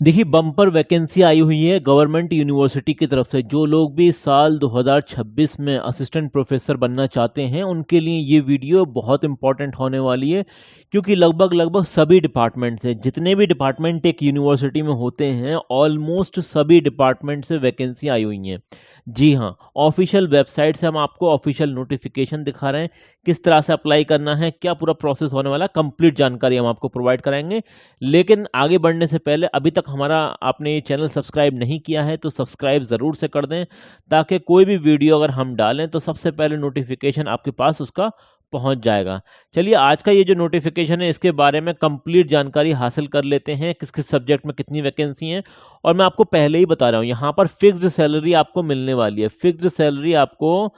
देखिए bumper vacancy आई हुई है गवर्नमेंट यूनिवर्सिटी की तरफ से। जो लोग भी साल 2026 में असिस्टेंट प्रोफेसर बनना चाहते हैं उनके लिए ये वीडियो बहुत इंपॉर्टेंट होने वाली है, क्योंकि लगभग लगभग सभी डिपार्टमेंट से, जितने भी डिपार्टमेंट एक यूनिवर्सिटी में होते हैं, ऑलमोस्ट सभी डिपार्टमेंट से वैकेंसी आई हुई हैं। जी हाँ, ऑफिशियल वेबसाइट से हम आपको ऑफिशियल नोटिफिकेशन दिखा रहे हैं, किस तरह से अप्लाई करना है, क्या पूरा प्रोसेस होने वाला, कंप्लीट जानकारी हम आपको प्रोवाइड कराएंगे। लेकिन आगे बढ़ने से पहले अभी तक हमारा आपने ये चैनल सब्सक्राइब नहीं किया है तो सब्सक्राइब ज़रूर से कर दें, ताकि कोई भी वीडियो अगर हम डालें तो सबसे पहले नोटिफिकेशन आपके पास उसका पहुंच जाएगा। चलिए आज का ये जो नोटिफिकेशन है इसके बारे में कंप्लीट जानकारी हासिल कर लेते हैं, किस किस सब्जेक्ट में कितनी वैकेंसी हैं। और मैं आपको पहले ही बता रहा हूँ, यहाँ पर फिक्स्ड सैलरी आपको मिलने वाली है। फिक्स्ड सैलरी आपको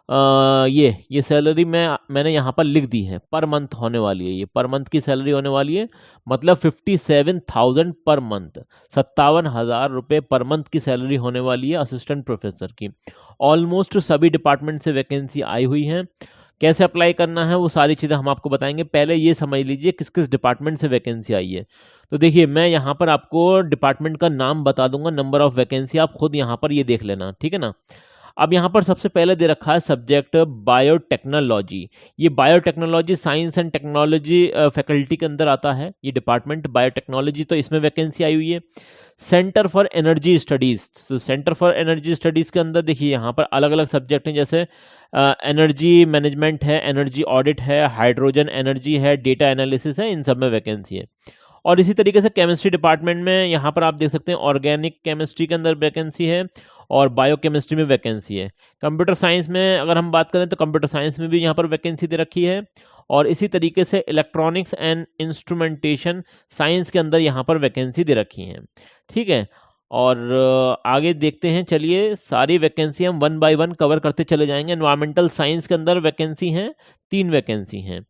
ये सैलरी मैंने यहाँ पर लिख दी है, पर मंथ होने वाली है। ये पर मंथ की सैलरी होने वाली है, मतलब 57,000 पर मंथ, 57,000 रुपये पर मंथ की सैलरी होने वाली है असिस्टेंट प्रोफेसर की। ऑलमोस्ट सभी डिपार्टमेंट से वैकेंसी आई हुई है। कैसे अप्लाई करना है वो सारी चीज़ें हम आपको बताएंगे। पहले ये समझ लीजिए किस किस डिपार्टमेंट से वैकेंसी आई है। तो देखिए मैं यहाँ पर आपको डिपार्टमेंट का नाम बता दूंगा, नंबर ऑफ वैकेंसी आप खुद यहाँ पर ये देख लेना, ठीक है ना। अब यहाँ पर सबसे पहले दे रखा है सब्जेक्ट बायोटेक्नोलॉजी। ये biotechnology science and technology faculty के अंदर आता है ये डिपार्टमेंट बायोटेक्नोलॉजी, तो इसमें वैकेंसी आई हुई है। सेंटर फॉर एनर्जी स्टडीज, तो सेंटर फॉर एनर्जी स्टडीज के अंदर देखिए यहाँ पर अलग अलग सब्जेक्ट हैं, जैसे एनर्जी मैनेजमेंट है, एनर्जी ऑडिट है, हाइड्रोजन एनर्जी है, डेटा एनालिसिस है, इन सब में वैकेंसी है। और इसी तरीके से केमिस्ट्री डिपार्टमेंट में यहाँ पर आप देख सकते हैं ऑर्गेनिक केमिस्ट्री के अंदर वैकेंसी है और बायोकेमिस्ट्री में वैकेंसी है। कंप्यूटर साइंस में अगर हम बात करें तो कंप्यूटर साइंस में भी यहाँ पर वैकेंसी दे रखी है। और इसी तरीके से इलेक्ट्रॉनिक्स एंड इंस्ट्रूमेंटेशन साइंस के अंदर यहाँ पर वैकेंसी दे रखी है, ठीक है। और आगे देखते हैं, चलिए सारी वैकेंसी हम वन बाय वन कवर करते चले जाएंगे। एनवायरमेंटल साइंस के अंदर वैकेंसी हैं, 3 वैकेंसी हैं।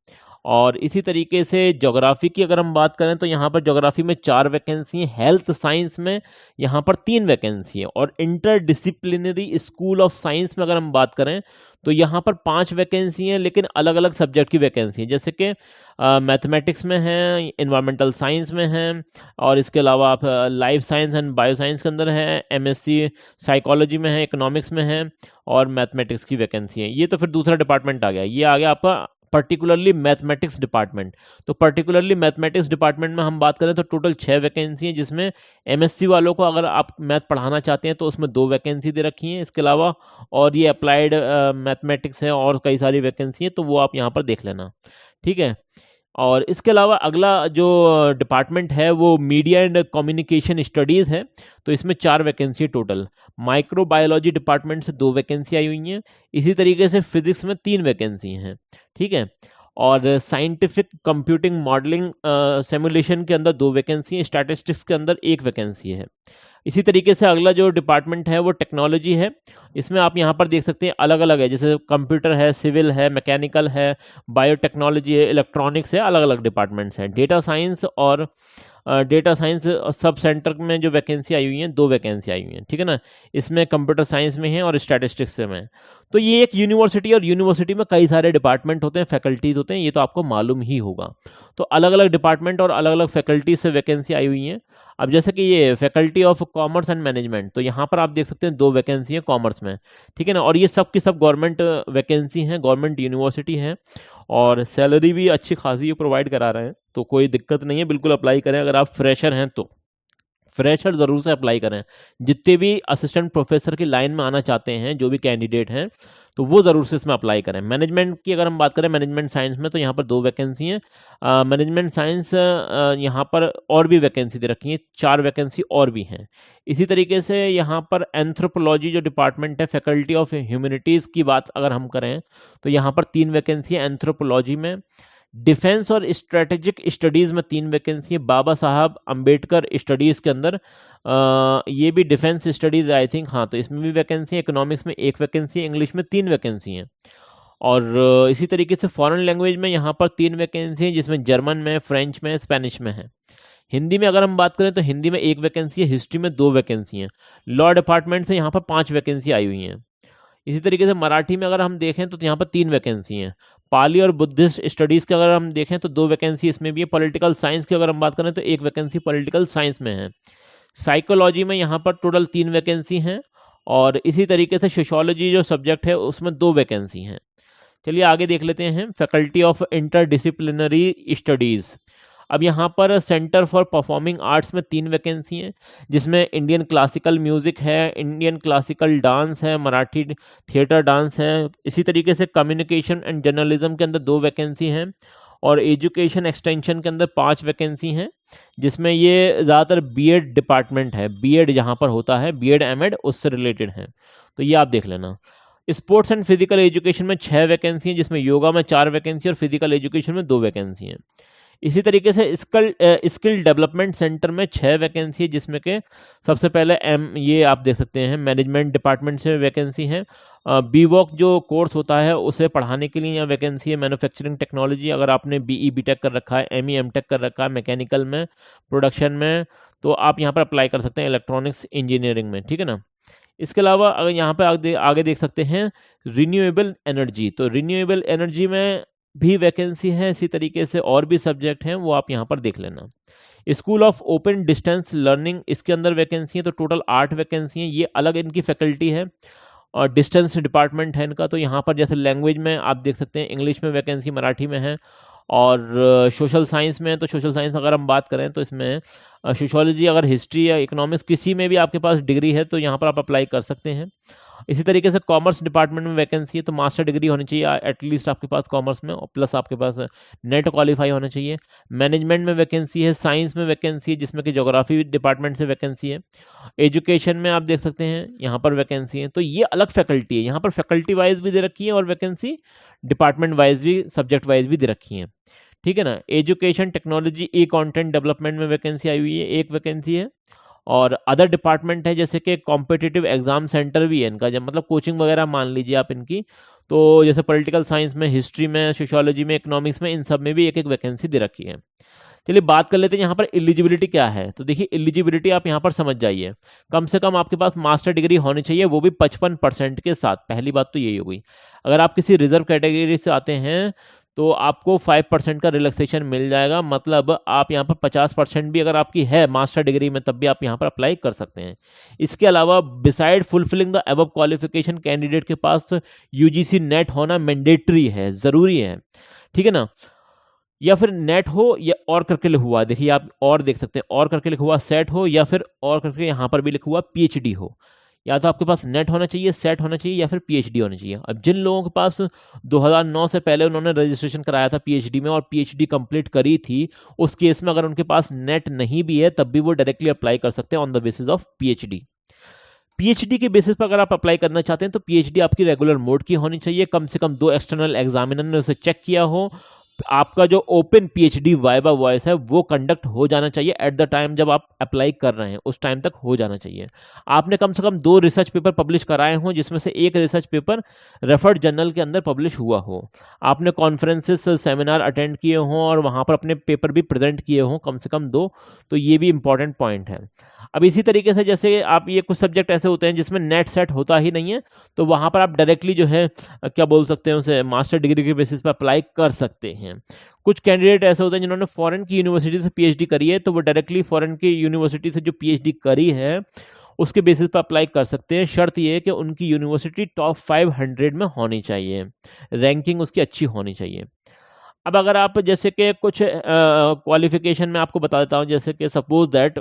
और इसी तरीके से ज्योग्राफी की अगर हम बात करें तो यहाँ पर ज्योग्राफी में 4 वैकेंसी हैं। हेल्थ साइंस में यहाँ पर 3 वैकेंसी है। और इंटरडिसिप्लिनरी स्कूल ऑफ साइंस में अगर हम बात करें तो यहाँ पर 5 वैकेंसी हैं, लेकिन अलग अलग सब्जेक्ट की वैकेंसी है, जैसे कि मैथमेटिक्स में है, इन्वायरमेंटल साइंस में है, और इसके अलावा आप life science and bio science के अंदर है, एमएससी साइकोलॉजी में है, इकोनॉमिक्स में है, और मैथमेटिक्स की वैकेंसी है। ये तो फिर दूसरा डिपार्टमेंट आ गया, ये आ गया आपका पर्टिकुलरली मैथमेटिक्स डिपार्टमेंट। तो पर्टिकुलरली मैथमेटिक्स डिपार्टमेंट में हम बात करें तो टोटल 6 वैकेंसी हैं, जिसमें एमएससी वालों को अगर आप मैथ पढ़ाना चाहते हैं तो उसमें 2 वैकेंसी दे रखी हैं। इसके अलावा और ये अप्लाइड मैथमेटिक्स है और कई सारी वैकेंसी हैं, तो वो आप यहाँ पर देख लेना, ठीक है। और इसके अलावा अगला जो डिपार्टमेंट है वो मीडिया एंड कम्युनिकेशन स्टडीज़ है, तो इसमें 4 वैकेंसी टोटल। माइक्रोबायोलॉजी डिपार्टमेंट से 2 वैकेंसी आई हुई हैं। इसी तरीके से फिजिक्स में 3 वैकेंसी हैं, ठीक है। और साइंटिफिक कंप्यूटिंग मॉडलिंग सिमुलेशन के अंदर 2 वैकेंसी हैं, स्टैटिस्टिक्स के अंदर 1 वैकेंसी है। इसी तरीके से अगला जो डिपार्टमेंट है वो टेक्नोलॉजी है। इसमें आप यहाँ पर देख सकते हैं अलग अलग है, जैसे कंप्यूटर है, सिविल है, मैकेनिकल है, बायोटेक्नोलॉजी है, इलेक्ट्रॉनिक्स है, अलग अलग डिपार्टमेंट्स हैं। डेटा साइंस और डेटा साइंस सब सेंटर में जो वैकेंसी आई हुई हैं, 2 वैकेंसी आई हुई हैं, ठीक है ना। इसमें कंप्यूटर साइंस में है और स्टैटिस्टिक्स में है। तो ये एक यूनिवर्सिटी, और यूनिवर्सिटी में कई सारे डिपार्टमेंट होते हैं, फैकल्टीज होते हैं, ये तो आपको मालूम ही होगा। तो अलग अलग डिपार्टमेंट और अलग अलग फैकल्टी से वैकेंसी आई हुई हैं। अब जैसे कि ये faculty of commerce and management, तो यहाँ पर आप देख सकते हैं 2 वैकेंसी है कॉमर्स में, ठीक है ना। और ये सब की सब गवर्नमेंट वैकेंसी हैं, गवर्नमेंट यूनिवर्सिटी है, और सैलरी भी अच्छी खासी प्रोवाइड करा रहे हैं, तो कोई दिक्कत नहीं है, बिल्कुल अप्लाई करें। अगर आप फ्रेशर हैं तो फ्रेशर ज़रूर से अप्लाई करें। जितने भी असिस्टेंट प्रोफेसर की लाइन में आना चाहते हैं, जो भी कैंडिडेट हैं, तो वो ज़रूर से इसमें अप्लाई करें। मैनेजमेंट की अगर हम बात करें, मैनेजमेंट साइंस में, तो यहाँ पर 2 वैकेंसी हैं। मैनेजमेंट साइंस यहाँ पर और भी वैकेंसी दे रखी है, 4 वैकेंसी और भी हैं। इसी तरीके से यहाँ पर एंथ्रोपोलॉजी जो डिपार्टमेंट है, फैकल्टी ऑफ ह्यूमैनिटीज़ की बात अगर हम करें तो यहाँ पर 3 वैकेंसी है एंथ्रोपोलॉजी में। डिफेंस और स्ट्रेटेजिक स्टडीज़ में 3 वैकेंसी है। बाबा साहब अंबेडकर स्टडीज़ के अंदर ये भी डिफेंस स्टडीज़ आई थिंक, हाँ, तो इसमें भी वैकेंसी है। इकोनॉमिक्स में 1 वैकेंसी है, इंग्लिश में 3 वैकेंसी हैं। और इसी तरीके से फॉरेन लैंग्वेज में यहाँ पर 3 वैकेंसी हैं, जिसमें जर्मन में, फ्रेंच में, स्पेनिश में है। हिंदी में अगर हम बात करें तो हिंदी में 1 वैकेंसी है, हिस्ट्री में 2 वैकेंसी हैं। लॉ डिपार्टमेंट से यहाँ पर 5 वैकेंसी आई हुई हैं। इसी तरीके से मराठी में अगर हम देखें तो यहाँ पर 3 वैकेंसी हैं। पाली और बुद्धिस्ट स्टडीज़ की अगर हम देखें तो 2 वैकेंसी इसमें भी है। पॉलिटिकल साइंस की अगर हम बात करें तो 1 वैकेंसी पॉलिटिकल साइंस में है। साइकोलॉजी में यहाँ पर टोटल 3 वैकेंसी हैं, और इसी तरीके से सोशियोलॉजी जो सब्जेक्ट है उसमें 2 वैकेंसी हैं। चलिए आगे देख लेते हैं, फैकल्टी ऑफ इंटरडिसिप्लिनरी स्टडीज़। अब यहाँ पर सेंटर फॉर परफॉर्मिंग आर्ट्स में 3 वैकेंसी हैं, जिसमें इंडियन क्लासिकल म्यूज़िक है, इंडियन क्लासिकल डांस है, मराठी थिएटर डांस है। इसी तरीके से कम्युनिकेशन एंड जर्नलिज्म के अंदर 2 वैकेंसी हैं, और एजुकेशन एक्सटेंशन के अंदर 5 वैकेंसी हैं, जिसमें ये ज़्यादातर बीएड डिपार्टमेंट है, बीएड जहाँ पर होता है, बीएड एमएड उससे रिलेटेड है, तो ये आप देख लेना। स्पोर्ट्स एंड फिजिकल एजुकेशन में 6 वैकेंसी हैं, जिसमें योगा में 4 वैकेंसी और फिजिकल एजुकेशन में 2 वैकेंसी हैं। इसी तरीके से स्किल डेवलपमेंट सेंटर में 6 वैकेंसी है, जिसमें के सबसे पहले ये आप देख सकते हैं मैनेजमेंट डिपार्टमेंट से वैकेंसी है। बीवॉक जो कोर्स होता है उसे पढ़ाने के लिए यहाँ वैकेंसी है। मैन्युफैक्चरिंग टेक्नोलॉजी, अगर आपने बीई बीटेक कर रखा है, एमई एमटेक कर रखा है मैकेनिकल में, प्रोडक्शन में, तो आप यहाँ पर अप्लाई कर सकते हैं इलेक्ट्रॉनिक्स इंजीनियरिंग में, ठीक है ना। इसके अलावा अगर यहाँ पे आगे देख सकते हैं रिन्यूएबल एनर्जी, तो रिन्यूएबल एनर्जी में भी वैकेंसी है। इसी तरीके से और भी सब्जेक्ट हैं, वो आप यहाँ पर देख लेना। School of open distance learning, इसके अंदर वैकेंसी है, तो टोटल 8 वैकेंसी हैं। ये अलग इनकी फैकल्टी है और डिस्टेंस डिपार्टमेंट है इनका। तो यहाँ पर जैसे लैंग्वेज में आप देख सकते हैं, इंग्लिश में वैकेंसी, मराठी में है, और सोशल साइंस में, तो सोशल साइंस अगर हम बात करें तो इसमें सोशोलॉजी, अगर हिस्ट्री या इकोनॉमिक्स किसी में भी आपके पास डिग्री है तो यहाँ पर आप अप्लाई कर सकते हैं। इसी तरीके से कॉमर्स डिपार्टमेंट में वैकेंसी है, तो मास्टर डिग्री होनी चाहिए एटलीस्ट आपके पास कॉमर्स में, और प्लस आपके पास नेट क्वालिफाई होना चाहिए। मैनेजमेंट में वैकेंसी है, साइंस में वैकेंसी है, जिसमें कि ज्योग्राफी डिपार्टमेंट से वैकेंसी है। एजुकेशन में आप देख सकते हैं यहाँ पर वैकेंसी है। तो ये अलग फैकल्टी है, यहाँ पर फैकल्टी वाइज भी दे रखी है और वैकेंसी डिपार्टमेंट वाइज भी, सब्जेक्ट वाइज भी दे रखी है, ठीक है ना। एजुकेशन टेक्नोलॉजी ई कंटेंट डेवलपमेंट में वैकेंसी आई हुई है, 1 वैकेंसी है। और अदर डिपार्टमेंट है, जैसे कि कॉम्पिटिटिव एग्जाम सेंटर भी है इनका, जब मतलब कोचिंग वगैरह मान लीजिए आप इनकी, तो जैसे पॉलिटिकल साइंस में, हिस्ट्री में, सोशियोलॉजी में, इकोनॉमिक्स में, इन सब में भी 1-1 वैकेंसी दे रखी है। चलिए बात कर लेते हैं यहाँ पर एलिजिबिलिटी क्या है। तो देखिए एलिजिबिलिटी आप यहाँ पर समझ जाइए, कम से कम आपके पास मास्टर डिग्री होनी चाहिए, वो भी 55% के साथ। पहली बात तो यही हो गई। अगर आप किसी रिजर्व कैटेगरी से आते हैं तो आपको 5% का रिलैक्सेशन मिल जाएगा, मतलब आप यहाँ पर 50% भी अगर आपकी है मास्टर डिग्री में, तब भी आप यहाँ पर अप्लाई कर सकते हैं। इसके अलावा beside fulfilling the above qualification, candidate के पास यूजीसी नेट होना मैंडेटरी है, ज़रूरी है, ठीक है ना। या फिर नेट हो या और करके लिखा हुआ, देखिए आप और देख सकते हैं, और करके लिखा हुआ सेट हो, या फिर और करके यहाँ पर भी लिखा हुआ पीएचडी हो। या तो आपके पास नेट होना चाहिए, सेट होना चाहिए, या फिर पीएचडी होना चाहिए। अब जिन लोगों के पास 2009 से पहले उन्होंने रजिस्ट्रेशन कराया था पीएचडी में और पीएचडी कंप्लीट करी थी, उस केस में अगर उनके पास नेट नहीं भी है तब भी वो डायरेक्टली अप्लाई कर सकते हैं on the basis of PhD. PhD के बेसिस पर अगर आप अप्लाई करना चाहते हैं तो पीएचडी आपकी रेगुलर मोड की होनी चाहिए, कम से कम 2 एक्सटर्नल एग्जामिनर ने उसे चेक किया हो, आपका जो ओपन पीएचडी वाइवा वॉइस है वो कंडक्ट हो जाना चाहिए एट द टाइम जब आप अप्लाई कर रहे हैं, उस टाइम तक हो जाना चाहिए। आपने कम से कम 2 रिसर्च पेपर पब्लिश कराए हों, जिसमें से 1 रिसर्च पेपर रेफर्ड जर्नल के अंदर पब्लिश हुआ हो। आपने कॉन्फ्रेंसेस, सेमिनार अटेंड किए हों और वहाँ पर अपने पेपर भी प्रेजेंट किए हों, कम से कम 2, तो ये भी इंपॉर्टेंट पॉइंट है। अब इसी तरीके से जैसे आप, ये कुछ सब्जेक्ट ऐसे होते हैं जिसमें नेट सेट होता ही नहीं है, तो वहाँ पर आप डायरेक्टली जो है क्या बोल सकते हैं उसे, मास्टर डिग्री के बेसिस पर अप्लाई कर सकते हैं। कुछ कैंडिडेट ऐसे होते हैं जिन्होंने फॉरेन की यूनिवर्सिटी से पीएचडी करी है, तो वो डायरेक्टली फॉरेन की यूनिवर्सिटी से जो पीएचडी करी है उसके बेसिस पर अप्लाई कर सकते हैं। शर्त ये है कि उनकी यूनिवर्सिटी टॉप 500 में होनी चाहिए, रैंकिंग उसकी अच्छी होनी चाहिए। अब अगर आप जैसे कि कुछ क्वालिफिकेशन में आपको बता देता हूँ, जैसे कि suppose that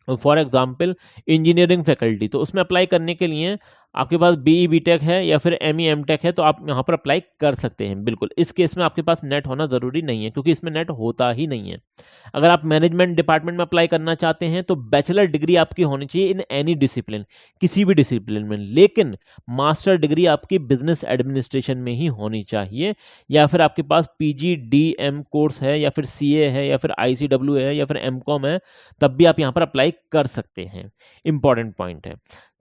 for example engineering faculty, तो उसमें अप्लाई करने के लिए आपके पास बीई बीटेक है या फिर एमई एमटेक है, तो आप यहाँ पर अप्लाई कर सकते हैं बिल्कुल। इस केस में आपके पास नेट होना ज़रूरी नहीं है, क्योंकि इसमें नेट होता ही नहीं है। अगर आप मैनेजमेंट डिपार्टमेंट में अप्लाई करना चाहते हैं तो बैचलर डिग्री आपकी होनी चाहिए इन एनी डिसिप्लिन, किसी भी डिसिप्लिन में, लेकिन मास्टर डिग्री आपकी बिजनेस एडमिनिस्ट्रेशन में ही होनी चाहिए, या फिर आपके पास पीजीडीएम कोर्स है, या फिर सीए है, या फिर आईसीडब्ल्यू है, या फिर एमकॉम है, तब भी आप यहाँ पर अप्लाई कर सकते हैं। इंपॉर्टेंट पॉइंट है।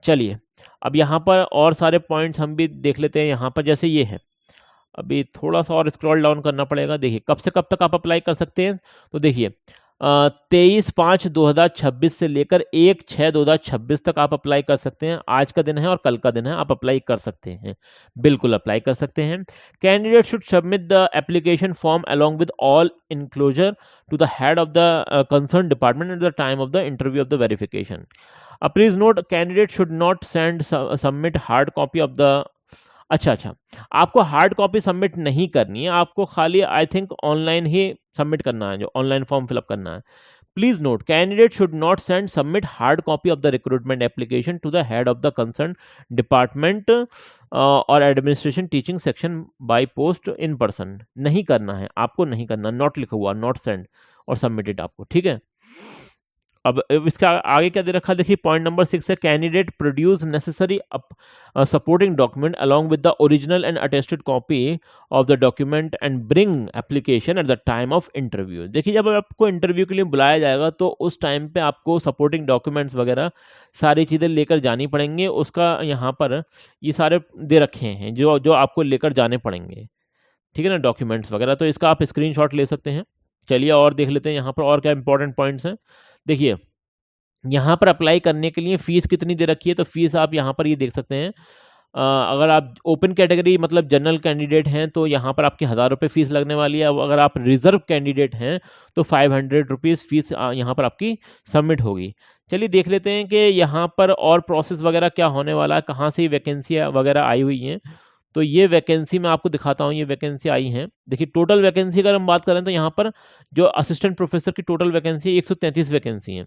चलिए अब यहाँ पर और सारे पॉइंट्स हम भी देख लेते हैं। यहाँ पर जैसे ये है, अभी थोड़ा सा और स्क्रॉल डाउन करना पड़ेगा। देखिए कब से कब तक आप अप्लाई कर सकते हैं, तो देखिए 23/5/2026 से लेकर 1/6/2026 तक आप अप्लाई कर सकते हैं। आज का दिन है और कल का दिन है, आप अप्लाई कर सकते हैं, बिल्कुल अप्लाई कर सकते हैं। Candidate should submit the application form along with all enclosure to the head of the concern department at the time of the interview of the verification. Please note, candidate should not send submit hard copy of the, अच्छा, आपको hard copy submit नहीं करनी है, आपको खाली I think online ही submit करना है, जो ऑनलाइन फॉर्म फिलअप करना है। Please note, candidate should not send submit hard copy of the recruitment application to the head of the concern department और administration teaching section by post in person. नहीं करना है, आपको नहीं करना, नॉट लिखा हुआ, नॉट सेंड और सबमिटेड आपको, ठीक है। अब इसका आगे क्या दे रखा है, देखिए पॉइंट नंबर 6 है, candidate produce necessary supporting document along with the original and attested copy of the document and bring application at the time of interview. देखिए जब आपको इंटरव्यू के लिए बुलाया जाएगा तो उस टाइम पे आपको सपोर्टिंग डॉक्यूमेंट्स वगैरह सारी चीज़ें लेकर जानी पड़ेंगी। उसका यहाँ पर ये सारे दे रखे हैं जो जो आपको लेकर जाने पड़ेंगे, ठीक है ना, डॉक्यूमेंट्स वगैरह। तो इसका आप स्क्रीनशॉट ले सकते हैं। चलिए और देख लेते हैं यहाँ पर और क्या इंपॉर्टेंट पॉइंट्स हैं। देखिए यहाँ पर अप्लाई करने के लिए फ़ीस कितनी दे रखी है, तो फीस आप यहाँ पर ये देख सकते हैं। अगर आप ओपन कैटेगरी मतलब जनरल कैंडिडेट हैं तो यहाँ पर आपकी 1000 रुपये फ़ीस लगने वाली है। अब अगर आप रिज़र्व कैंडिडेट हैं तो 500 रुपीज़ फ़ीस यहाँ पर आपकी सबमिट होगी। चलिए देख लेते हैं कि यहाँ पर और प्रोसेस वगैरह क्या होने वाला है, कहाँ से वैकेंसी वगैरह आई हुई हैं। तो ये वैकेंसी मैं आपको दिखाता हूँ, ये वैकेंसी आई हैं। देखिए टोटल वैकेंसी अगर हम बात करें तो यहाँ पर जो असिस्टेंट प्रोफेसर की टोटल वैकेंसी 133 वैकेंसी है।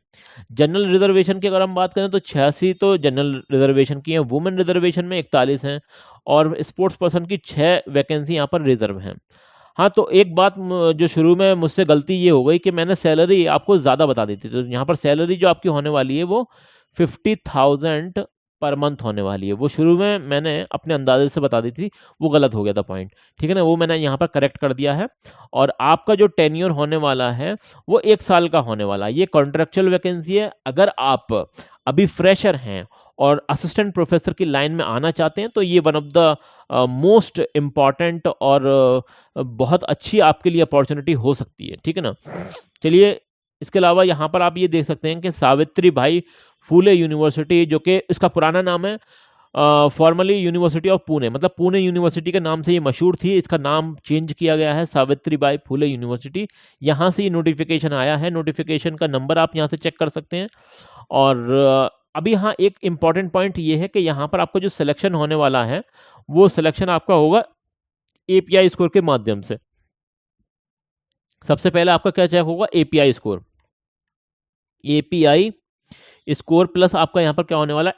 जनरल रिजर्वेशन की अगर हम बात करें तो 86 तो जनरल रिजर्वेशन की हैं, वुमेन रिजर्वेशन में 41 हैं और स्पोर्ट्स पर्सन की 6 वैकेंसी यहाँ पर रिजर्व हैं। हाँ, तो एक बात जो शुरू में मुझसे गलती ये हो गई कि मैंने सैलरी आपको ज़्यादा बता दी थी। तो यहाँ पर सैलरी जो आपकी होने वाली है वो 50,000 पर मंथ होने वाली है। वो शुरू में मैंने अपने अंदाजे से बता दी थी, वो गलत हो गया था पॉइंट, ठीक है ना, वो मैंने यहाँ पर करेक्ट कर दिया है। और आपका जो टेन्योर होने वाला है वो 1 साल का होने वाला है। ये कॉन्ट्रेक्चुअल वैकेंसी है। अगर आप अभी फ्रेशर हैं और असिस्टेंट प्रोफेसर की लाइन में आना चाहते हैं तो ये one of the most important और बहुत अच्छी आपके लिए अपॉर्चुनिटी हो सकती है, ठीक है ना। चलिए इसके अलावा यहाँ पर आप ये देख सकते हैं कि सावित्री भाई फूले यूनिवर्सिटी, जो कि इसका पुराना नाम है फॉर्मली यूनिवर्सिटी ऑफ पुणे, मतलब पुणे यूनिवर्सिटी के नाम से ये मशहूर थी, इसका नाम चेंज किया गया है सावित्रीबाई फूले यूनिवर्सिटी। यहाँ से ये नोटिफिकेशन आया है, नोटिफिकेशन का नंबर आप यहाँ से चेक कर सकते हैं। और अभी हाँ एक इम्पॉर्टेंट पॉइंट ये है कि यहाँ पर आपको जो सिलेक्शन होने वाला है वो सिलेक्शन आपका होगा एपीआई स्कोर के माध्यम से। सबसे पहले आपका क्या चेक होगा, API score, API score plus आपका यहाँ पर क्या होने वाला है,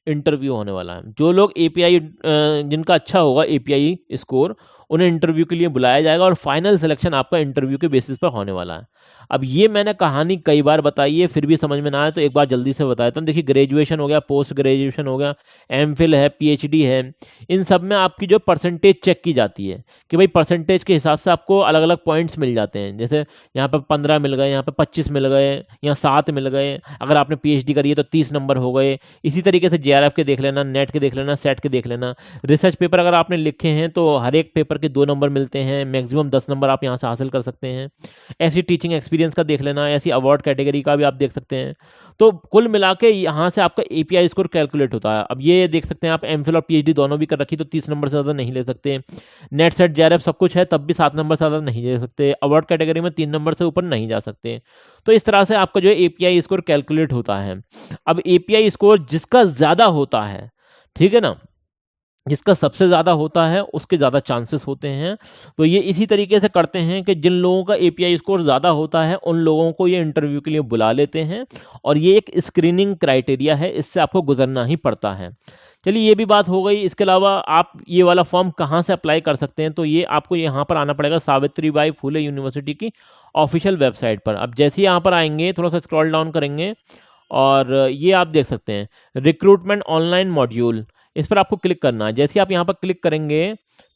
इंटरव्यू होने वाला है। जो लोग एपीआई जिनका अच्छा होगा एपीआई स्कोर, उन्हें इंटरव्यू के लिए बुलाया जाएगा और फाइनल सिलेक्शन आपका इंटरव्यू के बेसिस पर होने वाला है। अब ये मैंने कहानी कई बार बताई है, फिर भी समझ में ना आए तो एक बार जल्दी से बता देता हूँ। देखिए ग्रेजुएशन हो गया, पोस्ट ग्रेजुएशन हो गया, एमफिल है, पीएचडी है, इन सब में आपकी जो परसेंटेज चेक की जाती है कि भाई परसेंटेज के हिसाब से आपको अलग अलग पॉइंट्स मिल जाते हैं। जैसे यहाँ पर 15 मिल गए, यहाँ पर 25 मिल गए, यहाँ 7 मिल गए। अगर आपने पीएचडी करी है तो 30 नंबर हो गए। इसी तरीके से जेआरएफ के देख लेना, नेट के देख लेना, सेट के देख लेना। रिसर्च पेपर अगर आपने लिखे हैं तो हर एक पेपर के 2 नंबर मिलते हैं, मैक्सिमम 10 नंबर आप यहाँ से हासिल कर सकते हैं। ऐसी टीचिंग एक्सपीरियंस का देख लेना, ऐसी अवार्ड कैटेगरी का भी आप देख सकते हैं। तो कुल मिला के यहाँ से आपका एपीआई स्कोर कैलकुलेट होता है। अब ये देख सकते हैं आप एमफिल और पीएचडी दोनों भी कर रखी तो 30 नंबर से ज़्यादा नहीं ले सकते। नेट सेट जेआरएफ सब कुछ है तब भी 7 नंबर से ज़्यादा नहीं ले सकते। अवार्ड कैटेगरी में 3 नंबर से ऊपर नहीं जा सकते। तो इस तरह से आपका जो है एपीआई स्कोर कैलकुलेट होता है। अब एपीआई स्कोर जिसका ज़्यादा होता है, ठीक है ना, जिसका सबसे ज़्यादा होता है उसके ज़्यादा चांसेस होते हैं। तो ये इसी तरीके से करते हैं कि जिन लोगों का एपीआई स्कोर ज़्यादा होता है उन लोगों को ये इंटरव्यू के लिए बुला लेते हैं और ये एक स्क्रीनिंग क्राइटेरिया है, इससे आपको गुजरना ही पड़ता है। चलिए ये भी बात हो गई। इसके अलावा आप ये वाला फॉर्म कहाँ से अप्लाई कर सकते हैं, तो ये आपको यहाँ पर आना पड़ेगा सावित्रीबाई फूले यूनिवर्सिटी की ऑफिशियल वेबसाइट पर। अब जैसे ही यहाँ पर आएंगे, थोड़ा सा स्क्रॉल डाउन करेंगे और ये आप देख सकते हैं रिक्रूटमेंट ऑनलाइन मॉड्यूल, इस पर आपको क्लिक करना है। जैसे आप यहाँ पर क्लिक करेंगे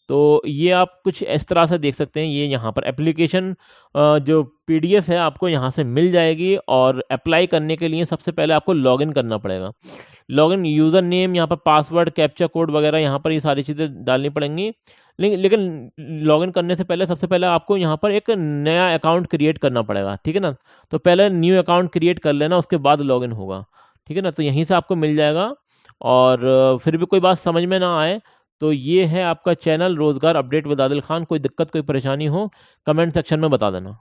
तो ये आप कुछ इस तरह से देख सकते हैं। ये यहाँ पर एप्लीकेशन जो पीडीएफ है आपको यहाँ से मिल जाएगी और अप्लाई करने के लिए सबसे पहले आपको लॉगिन करना पड़ेगा। लॉगिन यूज़र नेम, यहाँ पर पासवर्ड, कैप्चा कोड वगैरह यहाँ पर ये सारी चीज़ें डालनी पड़ेंगी। लेकिन लॉगिन करने से पहले सबसे पहले आपको यहाँ पर एक नया अकाउंट क्रिएट करना पड़ेगा, ठीक है ना। तो पहले न्यू अकाउंट क्रिएट कर लेना, उसके बाद लॉगिन होगा, ठीक है ना। तो यहीं से आपको मिल जाएगा। और फिर भी कोई बात समझ में ना आए तो ये है आपका चैनल रोजगार अपडेट विद आदिल खान। कोई दिक्कत कोई परेशानी हो कमेंट सेक्शन में बता देना।